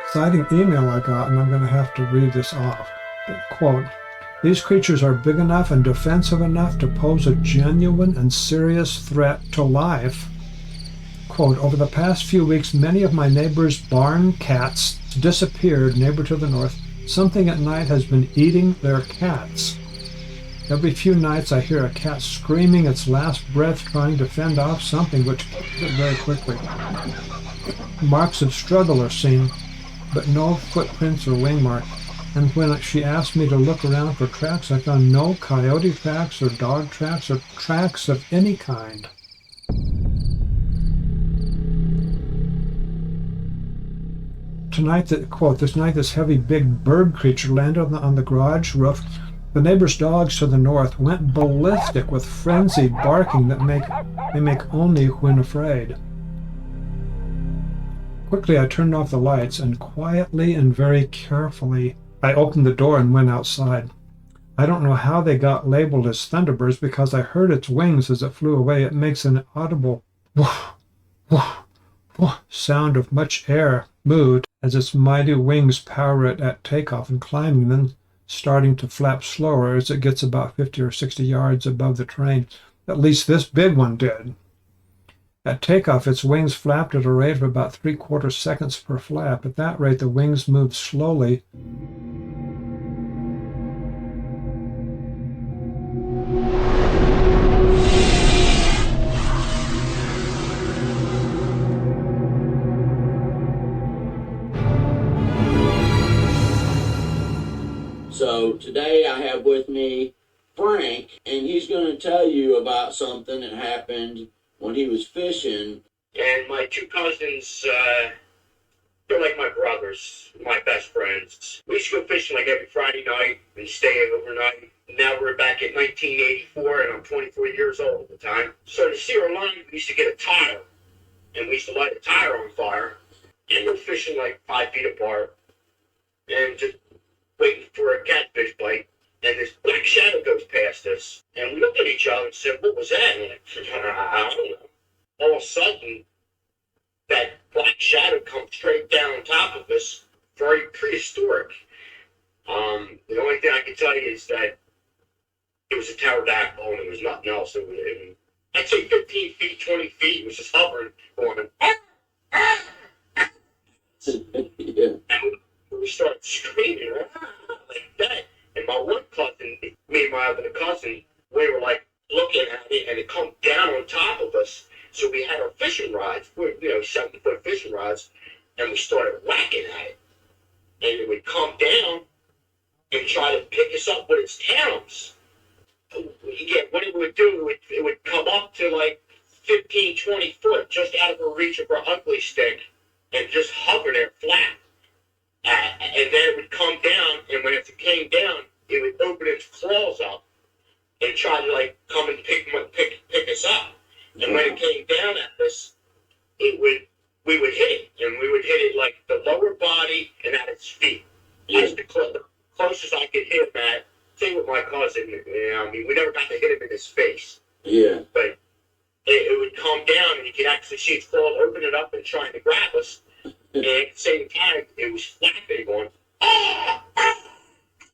exciting email I got, and I'm going to have to read this off. Quote, "These creatures are big enough and defensive enough to pose a genuine and serious threat to life." Quote, "Over the past few weeks, many of my neighbor's barn cats disappeared. Neighbor to the north. Something at night has been eating their cats. Every few nights I hear a cat screaming its last breath trying to fend off something which kills it very quickly. Marks of struggle are seen, but no footprints or wing marks. And when she asked me to look around for tracks, I found no coyote tracks or dog tracks or tracks of any kind." Tonight, quote, "This night this heavy big bird creature landed on the garage roof. The neighbor's dogs to the north went ballistic with frenzied barking that they make only when afraid. Quickly I turned off the lights and quietly and very carefully I opened the door and went outside. I don't know how they got labeled as thunderbirds because I heard its wings as it flew away. It makes an audible woof, woof, woof sound of much air moved as its mighty wings power it at takeoff and climbing, then starting to flap slower as it gets about 50 or 60 yards above the terrain. At least this big one did. At takeoff, its wings flapped at a rate of about 3/4 seconds per flap. At that rate, the wings moved slowly. So today I have with me Frank, and he's going to tell you about something that happened when he was fishing. And my two cousins, they're like my brothers, my best friends. We used to go fishing like every Friday night and stay overnight. Now we're back in 1984, and I'm 24 years old at the time. So to see our line, we used to get a tire, and we used to light a tire on fire, and we're fishing like 5 feet apart, and just waiting for a catfish bite. And this black shadow goes past us, and we looked at each other and said, "What was that?" And I don't know. All of a sudden, that black shadow comes straight down on top of us, very prehistoric. The only thing I can tell you is that it was a pterodactyl and it was nothing else. I'd say 15 feet, 20 feet. It was just hovering, going, Yeah. and we started screaming like that. And my one cousin, me and my other cousin, we were like looking at it, and it come down on top of us. So we had our fishing rods, 70-foot fishing rods, and we started whacking at it. And it would come down and try to pick us up with its talons. Yeah, what it would do, it would come up to like 15, 20 foot, just out of the reach of our ugly stick, and just hover there flat. And then it would come down, and when it came down, it would open its claws up and try to like come and pick us up. And when it came down at us, we would hit it, and we would hit it like the lower body and at its feet. That's the closest I could hit him at. Same with my cousin. We never got to hit him in his face. Yeah. But it would come down, and you could actually see its claws open it up and trying to grab us. And at the same time, it was flapping, going, ah, ah.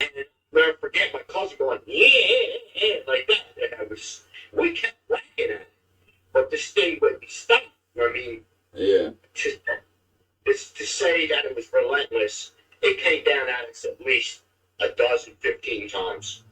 And I'll never forget my cousin going, yeah, like that. And we kept whacking at it. But this thing wouldn't stop. I mean, Yeah. To say that it was relentless, it came down at us at least 15 times.